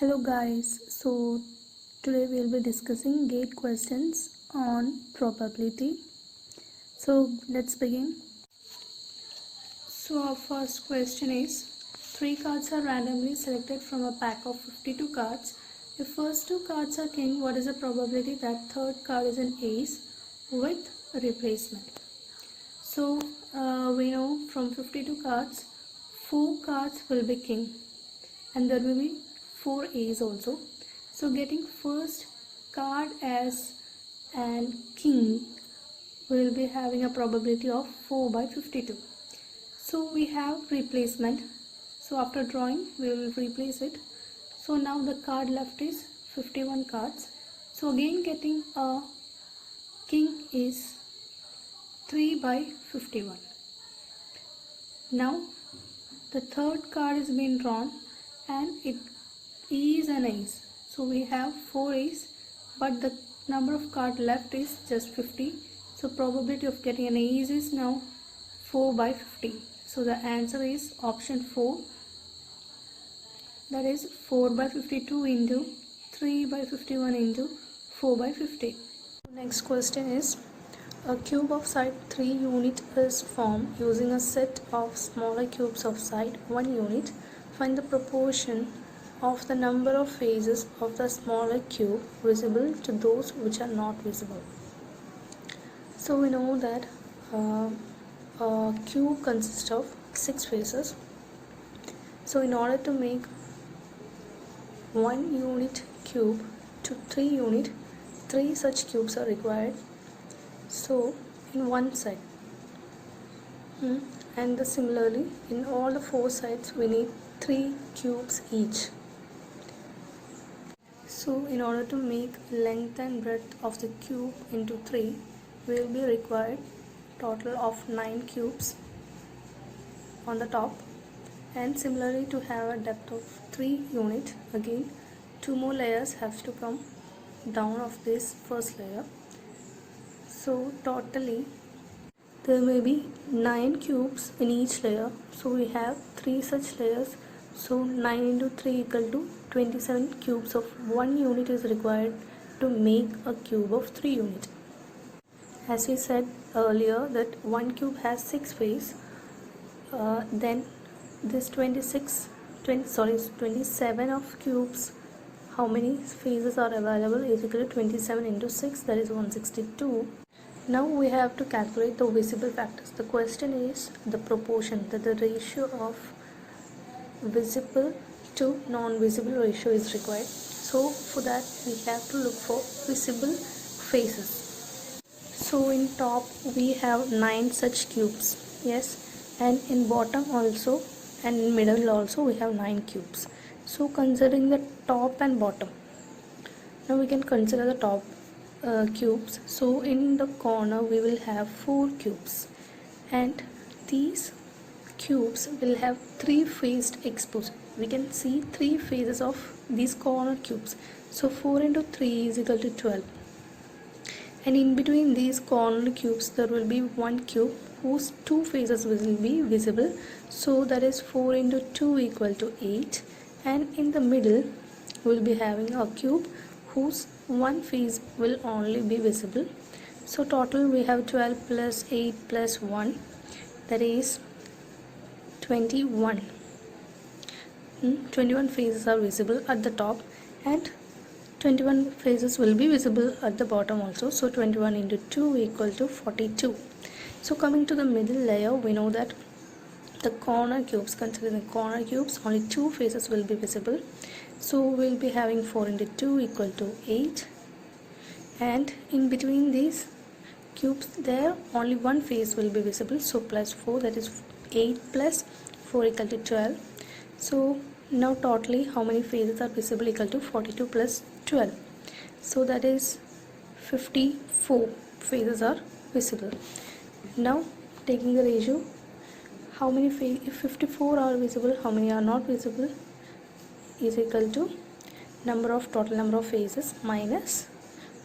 Hello guys, so today we'll be discussing gate questions on probability. So let's begin. So our first question is, 3 cards are randomly selected from a pack of 52 cards. If first 2 cards are king, what is the probability that third card is an ace with a replacement? So we know from 52 cards, 4 cards will be king and there will be 4 A's also. So getting first card as an king will be having a probability of 4 by 52. So we have replacement. So after drawing we will replace it. So now the card left is 51 cards. So again getting a king is 3 by 51. Now the third card is being drawn and it is an ace. So we have 4 ace, but the number of cards left is just 50. So probability of getting an ace is now 4 by 50. So the answer is option 4. That is 4 by 52 into 3 by 51 into 4 by 50. Next question is, a cube of side 3 unit is formed using a set of smaller cubes of side 1 unit. Find the proportion of the number of faces of the smaller cube visible to those which are not visible. So we know that a cube consists of 6 faces. So in order to make 1 unit cube to 3 unit, 3 such cubes are required. So in one side, and similarly in all the 4 sides we need 3 cubes each. So in order to make length and breadth of the cube into 3, we will be required total of 9 cubes on the top, and similarly to have a depth of 3 unit, again 2 more layers have to come down of this first layer. So totally there may be 9 cubes in each layer. So we have 3 such layers. So 9 into 3 equal to 27 cubes of 1 unit is required to make a cube of 3 unit. As we said earlier that 1 cube has 6 faces, then this 27 of cubes, how many faces are available is equal to 27 into 6, that is 162. Now we have to calculate the visible factors. The question is the proportion, that the ratio of visible to non-visible ratio is required. So for that we have to look for visible faces. So in top we have 9 such cubes, yes, and in bottom also and in middle also we have 9 cubes. So considering the top and bottom, now we can consider the top cubes. So in the corner we will have 4 cubes, and these cubes will have 3 faced exposure. We can see 3 faces of these corner cubes. So 4 into 3 is equal to 12, and in between these corner cubes there will be 1 cube whose 2 faces will be visible. So that is 4 into 2 equal to 8, and in the middle we will be having a cube whose 1 face will only be visible. So total we have 12 plus 8 plus 1, that is 21. 21 faces are visible at the top, and 21 faces will be visible at the bottom also. So 21 into 2 equal to 42. So coming to the middle layer, we know that the corner cubes, considering the corner cubes, only 2 faces will be visible. So we'll be having 4 into 2 equal to 8, and in between these cubes there only 1 face will be visible. So plus 4, that is 8 plus 4 equal to 12. So now totally how many faces are visible equal to 42 plus 12. So that is 54 faces are visible. Now taking the ratio, how many faces, if 54 are visible, how many are not visible, is equal to total number of faces minus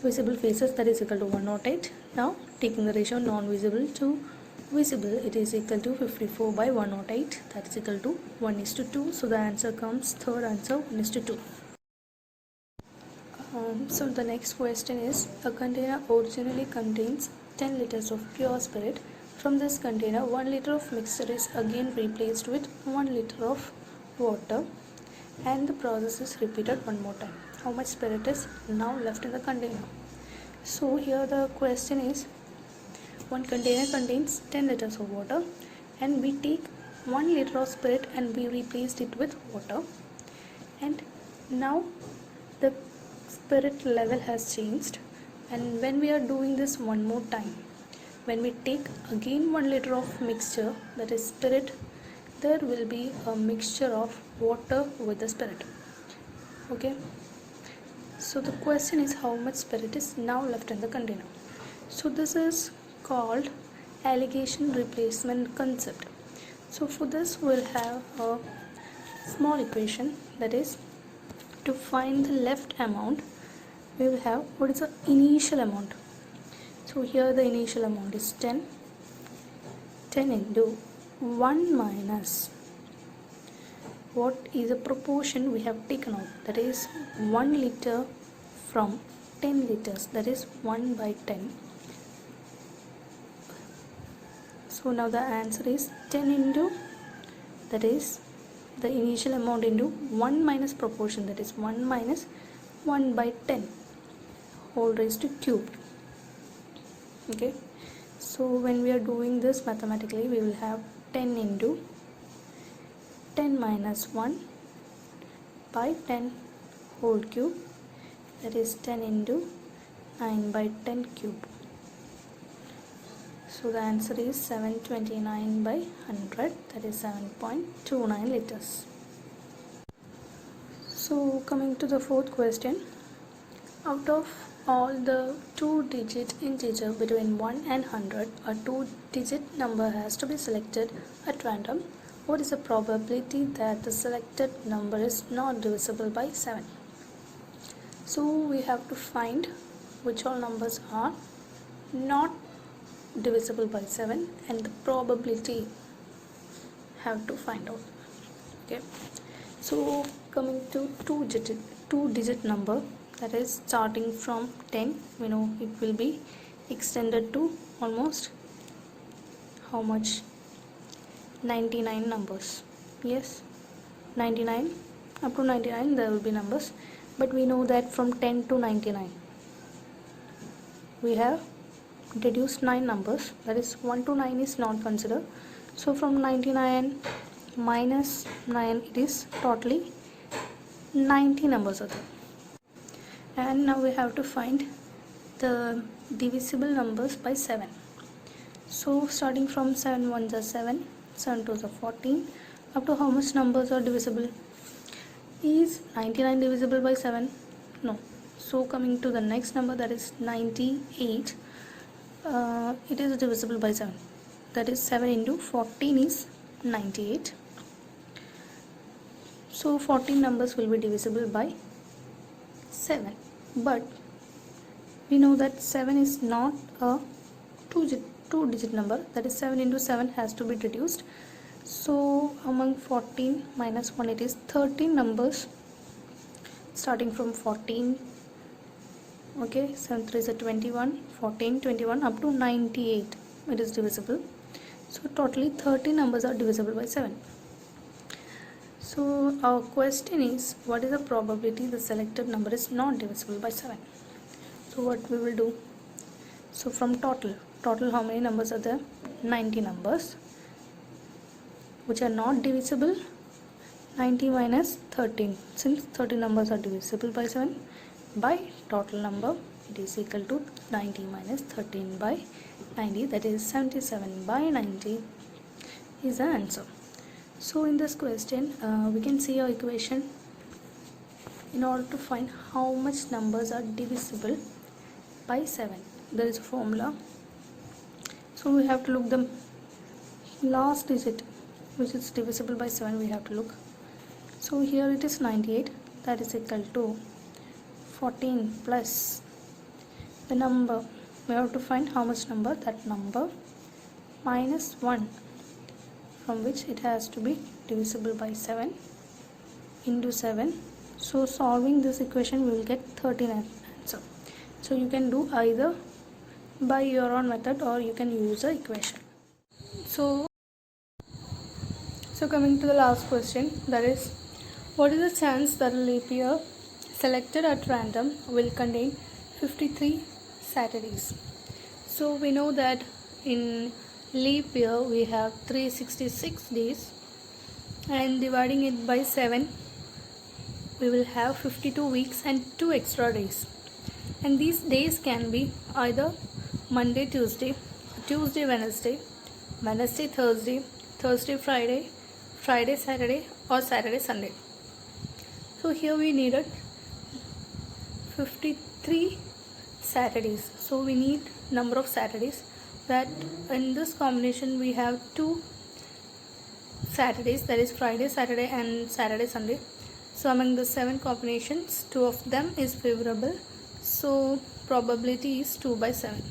visible faces, that is equal to 108. Now taking the ratio non-visible to visible, it is equal to 54 by 108, that is equal to 1:2. So the answer comes, third answer, 1:2. So the next question is, a container originally contains 10 liters of pure spirit. From this container, 1 liter of mixture is again replaced with 1 liter of water, and the process is repeated one more time. How much spirit is now left in the container? So here the question is, one container contains 10 liters of water, and we take 1 liter of spirit and we replaced it with water, and now the spirit level has changed. And when we are doing this one more time, when we take again 1 liter of mixture, that is spirit, there will be a mixture of water with the spirit. Okay, so the question is, how much spirit is now left in the container? So this is called alligation replacement concept. So for this we'll have a small equation, that is, to find the left amount we will have what is the initial amount. So here the initial amount is 10 into 1 minus what is the proportion we have taken out, that is 1 liter from 10 liters, that is 1 by 10. So now the answer is 10 into, that is the initial amount, into 1 minus proportion, that is 1 minus 1 by 10 whole raised to cube. Okay, so when we are doing this mathematically, we will have 10 into 10 minus 1 by 10 whole cube, that is 10 into 9 by 10 cube. So the answer is 729 by 100, that is 7.29 liters. So coming to the fourth question, out of all the 2-digit integer between 1 and 100, a 2-digit number has to be selected at random. What is the probability that the selected number is not divisible by 7? So we have to find which all numbers are not divisible by 7, and the probability have to find out. Okay, so coming to 2-digit number, that is starting from 10, we know it will be extended to almost how much, 99 numbers. Yes, 99, up to 99 there will be numbers, but we know that from 10 to 99 we have deduced 9 numbers, that is 1 to 9 is not considered. So from 99 minus 9, it is totally 90 numbers are there. And now we have to find the divisible numbers by 7. So starting from 7 1s are 7, 7 2s are 14, up to how much numbers are divisible? Is 99 divisible by 7? No. So coming to the next number, that is 98, it is divisible by 7, that is 7 into 14 is 98. So 14 numbers will be divisible by 7, but we know that 7 is not a 2-digit number, that is 7 into 7 has to be reduced. So among 14 minus 1, it is 13 numbers starting from 14. Okay, 7 3 is a 21, 14, 21 up to 98 it is divisible. So totally 30 numbers are divisible by 7. So our question is, what is the probability the selected number is not divisible by 7? So what we will do, so from total how many numbers are there? 90 numbers which are not divisible. 90 minus 13, since 30 numbers are divisible by 7, by total number, it is equal to 90 minus 13 by 90, that is 77 by 90 is the answer. So in this question we can see our equation. In order to find how much numbers are divisible by 7, there is a formula. So we have to look the last digit which is divisible by 7, we have to look. So here it is 98, that is equal to 14 plus the number, we have to find how much number, that number minus 1 from which it has to be divisible by 7 into 7, So solving this equation we will get 13 answer. So you can do either by your own method or you can use the equation. So coming to the last question, that is, what is the chance that a leap year selected at random will contain 53 Saturdays? So we know that in leap year we have 366 days, and dividing it by 7 we will have 52 weeks and 2 extra days. And these days can be either Monday Tuesday, Tuesday Wednesday, Wednesday Thursday, Thursday Friday, Friday Saturday, or Saturday Sunday. So here we needed 53 Saturdays. So we need number of Saturdays. That in this combination we have 2 Saturdays, that is Friday, Saturday and Saturday, Sunday. So among the 7 combinations, 2 of them is favorable. So probability is 2 by 7.